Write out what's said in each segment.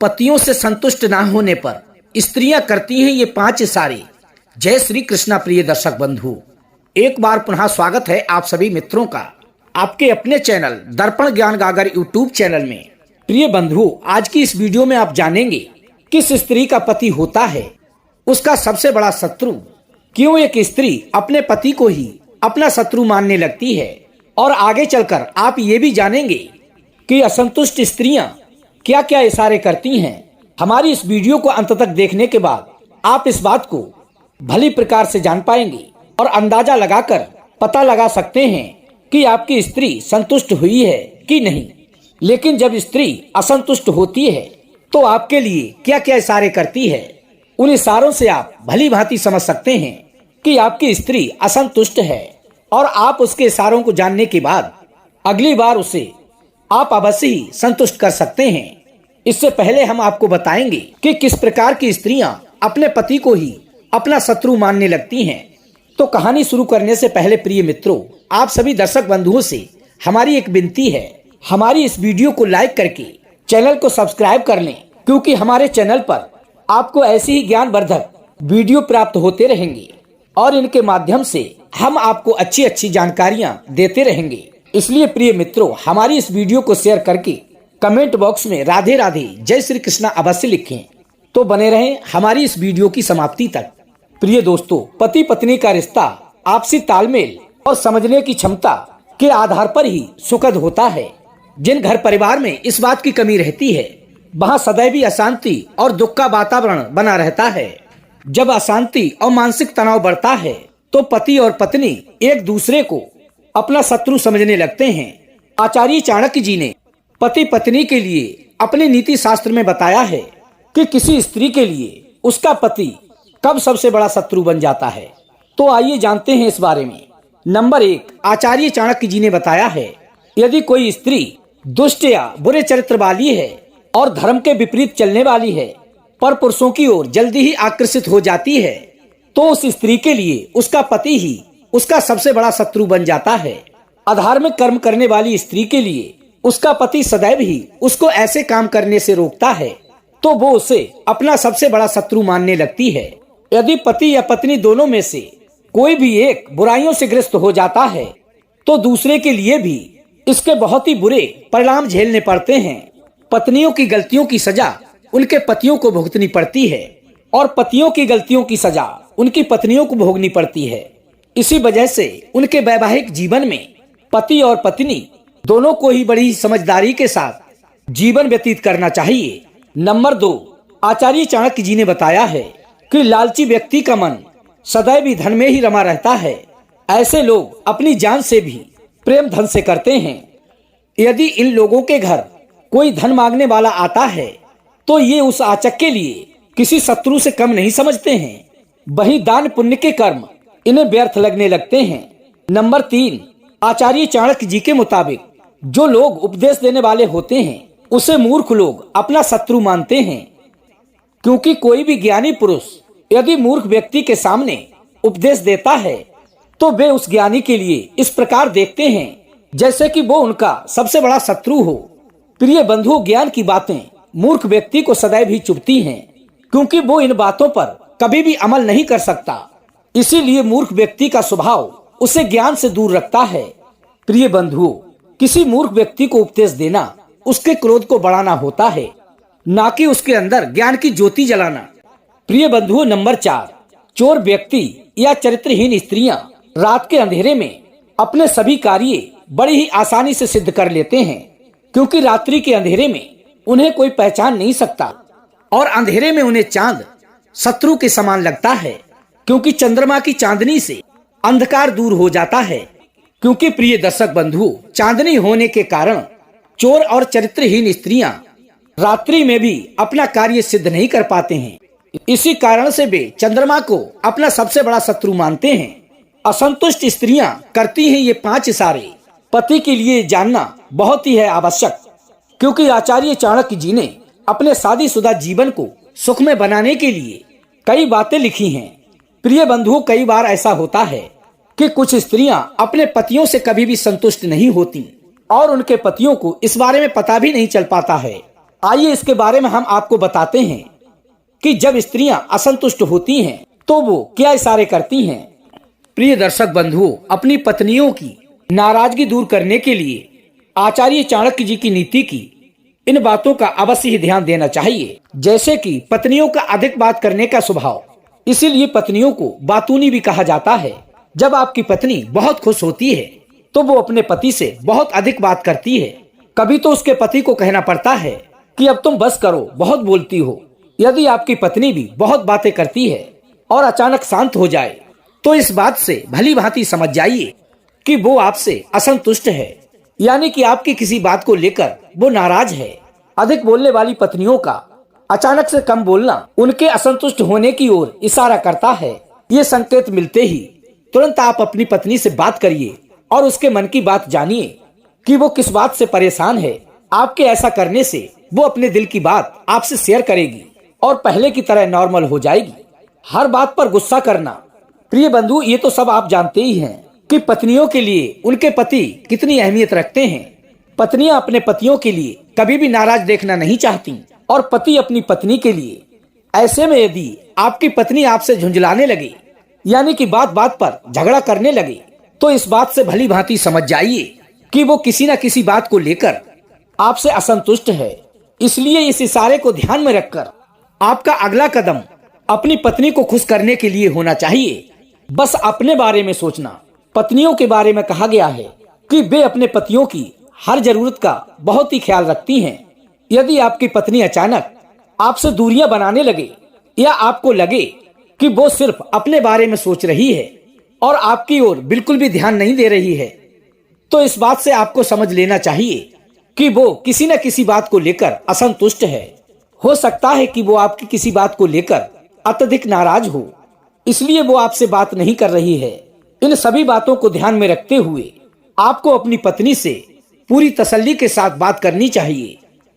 पतियों से संतुष्ट ना होने पर स्त्रियां करती हैं ये 5 इशारे। जय श्री कृष्णा प्रिय दर्शक बंधु, एक बार पुनः स्वागत है आप सभी मित्रों का आपके अपने चैनल दर्पण ज्ञान गागर यूट्यूब चैनल में। प्रिय बंधु, आज की इस वीडियो में आप जानेंगे किस स्त्री का पति होता है उसका सबसे बड़ा शत्रु, क्यों एक स्त्री अपने पति को ही अपना शत्रु मानने लगती है, और आगे चलकर आप ये भी जानेंगे कि असंतुष्ट स्त्रियां क्या क्या इशारे करती हैं। हमारी इस वीडियो को अंत तक देखने के बाद आप इस बात को भली प्रकार से जान पाएंगे और अंदाजा लगाकर पता लगा सकते हैं कि आपकी स्त्री संतुष्ट हुई है कि नहीं। लेकिन जब स्त्री असंतुष्ट होती है तो आपके लिए क्या क्या इशारे करती है, उन इशारों से आप भली भांति समझ सकते हैं कि आपकी स्त्री असंतुष्ट है, और आप उसके इशारों को जानने के बाद अगली बार उसे आप अवश्य ही संतुष्ट कर सकते हैं। इससे पहले हम आपको बताएंगे कि किस प्रकार की स्त्रियां अपने पति को ही अपना शत्रु मानने लगती हैं। तो कहानी शुरू करने से पहले प्रिय मित्रों, आप सभी दर्शक बंधुओं से हमारी एक विनती है, हमारी इस वीडियो को लाइक करके चैनल को सब्सक्राइब कर लें, क्योंकि हमारे चैनल पर आपको ऐसी ही ज्ञानवर्धक वीडियो प्राप्त होते रहेंगे और इनके माध्यम से हम आपको अच्छी अच्छी जानकारियां देते रहेंगे। इसलिए प्रिय मित्रों, हमारी इस वीडियो को शेयर करके कमेंट बॉक्स में राधे राधे जय श्री कृष्णा अवश्य लिखें। तो बने रहें हमारी इस वीडियो की समाप्ति तक। प्रिय दोस्तों, पति पत्नी का रिश्ता आपसी तालमेल और समझने की क्षमता के आधार पर ही सुखद होता है। जिन घर परिवार में इस बात की कमी रहती है वहाँ सदैव ही अशांति और दुख का वातावरण बना रहता है। जब अशांति और मानसिक तनाव बढ़ता है तो पति और पत्नी एक दूसरे को अपना शत्रु समझने लगते हैं। आचार्य चाणक्य जी ने पति पत्नी के लिए अपने नीति शास्त्र में बताया है कि किसी स्त्री के लिए उसका पति कब सबसे बड़ा शत्रु बन जाता है। तो आइए जानते हैं इस बारे में। नंबर 1, आचार्य चाणक्य जी ने बताया है, यदि कोई स्त्री दुष्ट या बुरे चरित्र वाली है और धर्म के विपरीत चलने वाली है, पर पुरुषों की ओर जल्दी ही आकर्षित हो जाती है, तो उस स्त्री के लिए उसका पति ही उसका सबसे बड़ा शत्रु बन जाता है। अधार्मिक कर्म करने वाली स्त्री के लिए उसका पति सदैव ही उसको ऐसे काम करने से रोकता है, तो वो उसे अपना सबसे बड़ा शत्रु मानने लगती है। यदि पति या पत्नी दोनों में से कोई भी एक बुराइयों से ग्रस्त हो जाता है तो दूसरे के लिए भी इसके बहुत ही बुरे परिणाम झेलने पड़ते हैं। पत्नियों की गलतियों की सजा उनके पतियों को भुगतनी पड़ती है और पतियों की गलतियों की सजा उनकी पत्नियों को भोगनी पड़ती है। इसी वजह से उनके वैवाहिक जीवन में पति और पत्नी दोनों को ही बड़ी समझदारी के साथ जीवन व्यतीत करना चाहिए। नंबर 2, आचार्य चाणक्य जी ने बताया है कि लालची व्यक्ति का मन सदैव ही धन में ही रमा रहता है। ऐसे लोग अपनी जान से भी प्रेम धन से करते हैं। यदि इन लोगों के घर कोई धन मांगने वाला आता है तो ये उस आचक के लिए किसी शत्रु से कम नहीं समझते हैं। वहीं दान पुण्य के कर्म इन्हें व्यर्थ लगने लगते हैं। नंबर 3, आचार्य चाणक्य जी के मुताबिक जो लोग उपदेश देने वाले होते हैं उसे मूर्ख लोग अपना शत्रु मानते हैं, क्योंकि कोई भी ज्ञानी पुरुष यदि मूर्ख व्यक्ति के सामने उपदेश देता है तो वे उस ज्ञानी के लिए इस प्रकार देखते हैं जैसे कि वो उनका सबसे बड़ा शत्रु हो। प्रिय बंधुओं, ज्ञान की बातें मूर्ख व्यक्ति को सदैव ही चुभती हैं, क्योंकि वो इन बातों पर कभी भी अमल नहीं कर सकता। इसीलिए मूर्ख व्यक्ति का स्वभाव उसे ज्ञान से दूर रखता है। प्रिय बंधुओं, किसी मूर्ख व्यक्ति को उपदेश देना उसके क्रोध को बढ़ाना होता है, ना कि उसके अंदर ज्ञान की ज्योति जलाना। प्रिय बंधुओं, नंबर 4, चोर व्यक्ति या चरित्रहीन स्त्रियां रात के अंधेरे में अपने सभी कार्य बड़ी ही आसानी से सिद्ध कर लेते हैं, क्योंकि रात्रि के अंधेरे में उन्हें कोई पहचान नहीं सकता और अंधेरे में उन्हें चांद शत्रु के समान लगता है, क्योंकि चंद्रमा की चांदनी से अंधकार दूर हो जाता है। क्योंकि प्रिय दर्शक बंधु, चांदनी होने के कारण चोर और चरित्रहीन स्त्रियां रात्रि में भी अपना कार्य सिद्ध नहीं कर पाते हैं। इसी कारण से वे चंद्रमा को अपना सबसे बड़ा शत्रु मानते हैं। असंतुष्ट स्त्रियां करती हैं ये 5 इशारे। पति के लिए जानना बहुत ही है आवश्यक, क्योंकि आचार्य चाणक्य जी ने अपने शादीशुदा जीवन को सुखमय बनाने के लिए कई बातें लिखी हैं। प्रिय बंधुओं, कई बार ऐसा होता है कि कुछ स्त्रियां अपने पतियों से कभी भी संतुष्ट नहीं होती और उनके पतियों को इस बारे में पता भी नहीं चल पाता है। आइए इसके बारे में हम आपको बताते हैं कि जब स्त्रियां असंतुष्ट होती हैं तो वो क्या इशारे करती हैं। प्रिय दर्शक बंधुओं, अपनी पत्नियों की नाराजगी दूर करने के लिए आचार्य चाणक्य जी की नीति की इन बातों का अवश्य ही ध्यान देना चाहिए। जैसे कि पत्नियों का अधिक बात करने का स्वभाव, इसीलिए पत्नियों को बातूनी भी कहा जाता है। जब आपकी पत्नी बहुत खुश होती है तो वो अपने पति से बहुत अधिक बात करती है। कभी तो उसके पति को कहना पड़ता है कि अब तुम बस करो, बहुत बोलती हो। यदि आपकी पत्नी भी बहुत बातें करती है और अचानक शांत हो जाए तो इस बात से भली भांति समझ जाइए कि वो आपसे असंतुष्ट है, यानी कि आपकी किसी बात को लेकर वो नाराज है। अधिक बोलने वाली पत्नियों का अचानक से कम बोलना उनके असंतुष्ट होने की ओर इशारा करता है। ये संकेत मिलते ही तुरंत आप अपनी पत्नी से बात करिए और उसके मन की बात जानिए कि वो किस बात से परेशान है। आपके ऐसा करने से वो अपने दिल की बात आपसे शेयर करेगी और पहले की तरह नॉर्मल हो जाएगी। हर बात पर गुस्सा करना, प्रिय बंधु, ये तो सब आप जानते ही हैं कि पत्नियों के लिए उनके पति कितनी अहमियत रखते हैं। पत्नियां अपने पतियों के लिए कभी भी नाराज देखना नहीं चाहती और पति अपनी पत्नी के लिए। ऐसे में यदि आपकी पत्नी आपसे झुंझलाने लगे, यानी कि बात बात पर झगड़ा करने लगे, तो इस बात से भली भांति समझ जाइए कि वो किसी न किसी बात को लेकर आपसे असंतुष्ट है। इसलिए इस इशारे को ध्यान में रखकर आपका अगला कदम अपनी पत्नी को खुश करने के लिए होना चाहिए। बस अपने बारे में सोचना। पत्नियों के बारे में कहा गया है कि वे अपने पतियों की हर जरूरत का बहुत ही ख्याल रखती हैं। यदि आपकी पत्नी अचानक आपसे दूरियां बनाने लगे या आपको लगे कि वो सिर्फ अपने बारे में सोच रही है और आपकी ओर बिल्कुल भी ध्यान नहीं दे रही है, तो इस बात से आपको समझ लेना चाहिए कि वो किसी न किसी बात को लेकर असंतुष्ट है। हो सकता है कि वो आपकी किसी बात को लेकर अत्यधिक नाराज हो, इसलिए वो आपसे बात नहीं कर रही है। इन सभी बातों को ध्यान में रखते हुए आपको अपनी पत्नी से पूरी तसल्ली के साथ बात करनी चाहिए।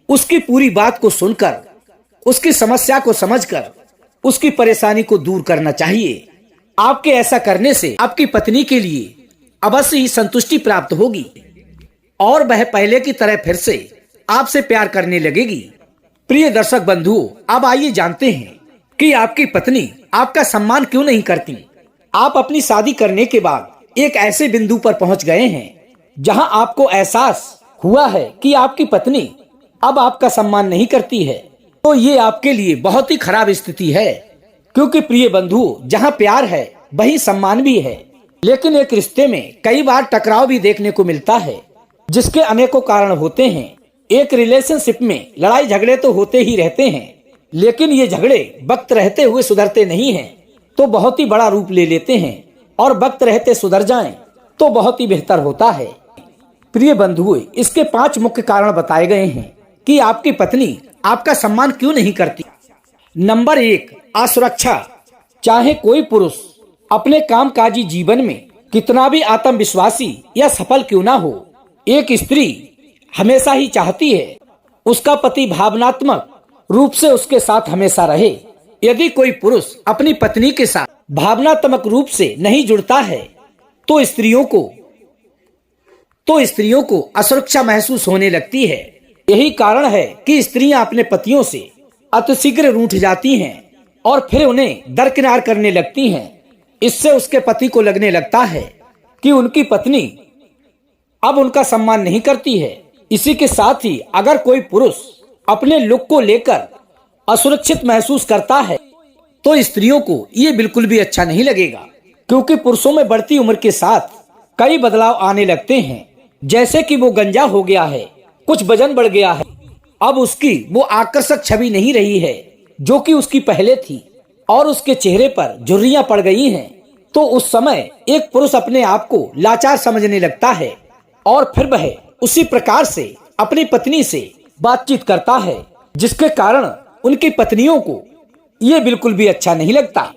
उसकी पूरी बात को सुनकर, उसकी समस्या को समझकर उसकी परेशानी को दूर करना चाहिए। आपके ऐसा करने से आपकी पत्नी के लिए अवश्य ही संतुष्टि प्राप्त होगी और वह पहले की तरह फिर से आपसे प्यार करने लगेगी। प्रिय दर्शक बंधुओं, अब आइए जानते हैं कि आपकी पत्नी आपका सम्मान क्यों नहीं करती। आप अपनी शादी करने के बाद एक ऐसे बिंदु पर पहुंच गए हैं जहां आपको एहसास हुआ है कि आपकी पत्नी अब आपका सम्मान नहीं करती है, तो ये आपके लिए बहुत ही खराब स्थिति है। क्योंकि प्रिय बंधुओं, जहां प्यार है वहीं सम्मान भी है। लेकिन एक रिश्ते में कई बार टकराव भी देखने को मिलता है, जिसके अनेकों कारण होते हैं। एक रिलेशनशिप में लड़ाई झगड़े तो होते ही रहते हैं, लेकिन ये झगड़े वक्त रहते हुए सुधरते नहीं हैं, तो बहुत ही बड़ा रूप ले लेते हैं, और वक्त रहते सुधर जाएं तो बहुत ही बेहतर होता है। प्रिय बंधुओं, इसके 5 मुख्य कारण बताए गए हैं कि आपकी पत्नी आपका सम्मान क्यों नहीं करती। नंबर 1, असुरक्षा। चाहे कोई पुरुष अपने कामकाजी जीवन में कितना भी आत्मविश्वासी या सफल क्यों ना हो, एक स्त्री हमेशा ही चाहती है उसका पति भावनात्मक रूप से उसके साथ हमेशा रहे। यदि कोई पुरुष अपनी पत्नी के साथ भावनात्मक रूप से नहीं जुड़ता है तो स्त्रियों को असुरक्षा महसूस होने लगती है। यही कारण है कि स्त्रियां अपने पतियों से अतिशीघ्र रूठ जाती हैं और फिर उन्हें दरकिनार करने लगती हैं। इससे उसके पति को लगने लगता है कि उनकी पत्नी अब उनका सम्मान नहीं करती है। इसी के साथ ही अगर कोई पुरुष अपने लुक को लेकर असुरक्षित महसूस करता है तो स्त्रियों को ये बिल्कुल भी अच्छा नहीं लगेगा, क्योंकि पुरुषों में बढ़ती उम्र के साथ कई बदलाव आने लगते हैं। जैसे कि वो गंजा हो गया है, कुछ वजन बढ़ गया है, अब उसकी वो आकर्षक छवि नहीं रही है जो कि उसकी पहले थी, और उसके चेहरे पर झुर्रियां पड़ गई हैं। तो उस समय एक पुरुष अपने आप को लाचार समझने लगता है और फिर वह उसी प्रकार से अपनी पत्नी से बातचीत करता है, जिसके कारण उनकी पत्नियों को ये बिल्कुल भी अच्छा नहीं लगता।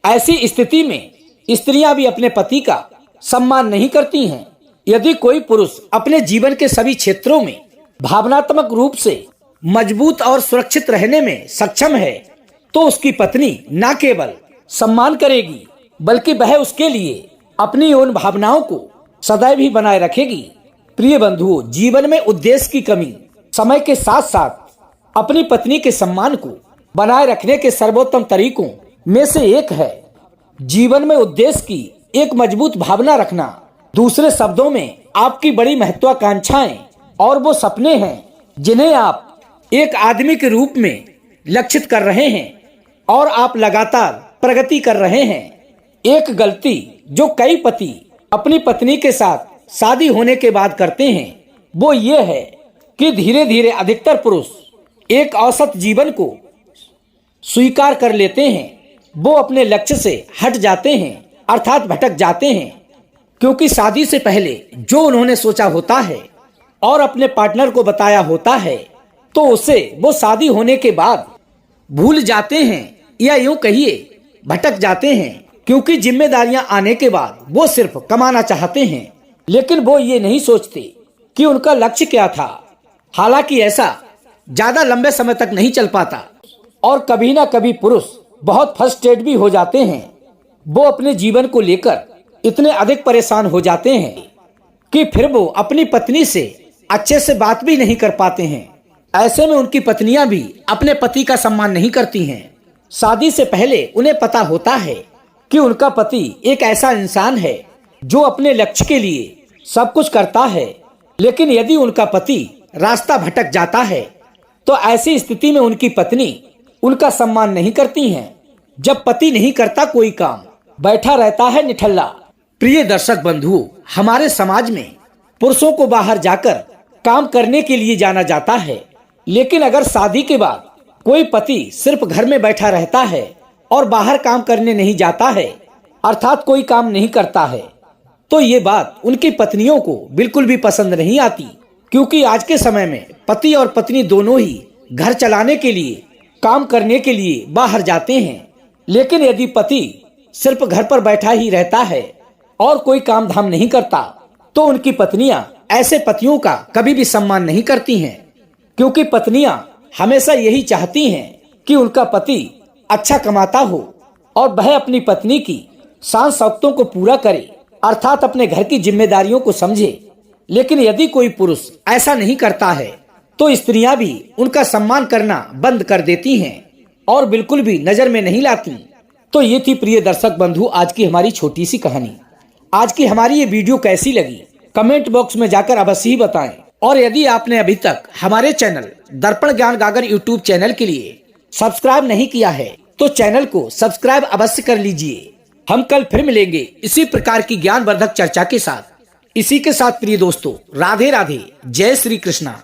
ऐसी स्थिति में स्त्रियां भी अपने पति का सम्मान नहीं करती हैं। यदि कोई पुरुष अपने जीवन के सभी क्षेत्रों में भावनात्मक रूप से मजबूत और सुरक्षित रहने में सक्षम है तो उसकी पत्नी न केवल सम्मान करेगी बल्कि वह उसके लिए अपनी उन भावनाओं को सदैव ही बनाए रखेगी। प्रिय बंधुओं, जीवन में उद्देश्य की कमी समय के साथ साथ अपनी पत्नी के सम्मान को बनाए रखने के सर्वोत्तम तरीकों में से एक है जीवन में उद्देश्य की एक मजबूत भावना रखना। दूसरे शब्दों में आपकी बड़ी महत्वाकांक्षाएं और वो सपने हैं जिन्हें आप एक आदमी के रूप में लक्षित कर रहे हैं और आप लगातार प्रगति कर रहे हैं। एक गलती जो कई पति अपनी पत्नी के साथ शादी होने के बाद करते हैं वो ये है कि धीरे धीरे अधिकतर पुरुष एक औसत जीवन को स्वीकार कर लेते हैं। वो अपने लक्ष्य से हट जाते हैं अर्थात भटक जाते हैं, क्योंकि शादी से पहले जो उन्होंने सोचा होता है और अपने पार्टनर को बताया होता है तो उसे वो शादी होने के बाद भूल जाते हैं या यूं कहिए भटक जाते हैं, क्योंकि जिम्मेदारियां आने के बाद वो सिर्फ कमाना चाहते हैं, लेकिन वो ये नहीं सोचते कि उनका लक्ष्य क्या था। हालांकि ऐसा ज्यादा लंबे समय तक नहीं चल पाता और कभी ना कभी पुरुष बहुत फ्रस्ट्रेट भी हो जाते हैं। वो अपने जीवन को लेकर इतने अधिक परेशान हो जाते हैं कि फिर वो अपनी पत्नी से अच्छे से बात भी नहीं कर पाते हैं। ऐसे में उनकी पत्नियां भी अपने पति का सम्मान नहीं करती हैं। शादी से पहले उन्हें पता होता है कि उनका पति एक ऐसा इंसान है जो अपने लक्ष्य के लिए सब कुछ करता है, लेकिन यदि उनका पति रास्ता भटक जाता है तो ऐसी स्थिति में उनकी पत्नी उनका सम्मान नहीं करती हैं। जब पति नहीं करता कोई काम, बैठा रहता है निठल्ला। प्रिय दर्शक बंधुओं, हमारे समाज में पुरुषों को बाहर जाकर काम करने के लिए जाना जाता है, लेकिन अगर शादी के बाद कोई पति सिर्फ घर में बैठा रहता है और बाहर काम करने नहीं जाता है अर्थात कोई काम नहीं करता है, तो ये बात उनकी पत्नियों को बिल्कुल भी पसंद नहीं आती, क्योंकि आज के समय में पति और पत्नी दोनों ही घर चलाने के लिए काम करने के लिए बाहर जाते हैं। लेकिन यदि पति सिर्फ घर पर बैठा ही रहता है और कोई काम धाम नहीं करता तो उनकी पत्नियां ऐसे पतियों का कभी भी सम्मान नहीं करती हैं, क्योंकि पत्नियां हमेशा यही चाहती हैं कि उनका पति अच्छा कमाता हो और वह अपनी पत्नी की शान शौकतों को पूरा करे अर्थात अपने घर की जिम्मेदारियों को समझे। लेकिन यदि कोई पुरुष ऐसा नहीं करता है तो स्त्रियां भी उनका सम्मान करना बंद कर देती हैं और बिल्कुल भी नजर में नहीं लाती। तो ये थी प्रिय दर्शक बंधु आज की हमारी छोटी सी कहानी। आज की हमारी ये वीडियो कैसी लगी कमेंट बॉक्स में जाकर अवश्य ही बताएं, और यदि आपने अभी तक हमारे चैनल दर्पण ज्ञान गागर यूट्यूब चैनल के लिए सब्सक्राइब नहीं किया है तो चैनल को सब्सक्राइब अवश्य कर लीजिए। हम कल फिर मिलेंगे इसी प्रकार की ज्ञानवर्धक चर्चा के साथ। इसी के साथ प्रिय दोस्तों, राधे राधे, जय श्री कृष्णा।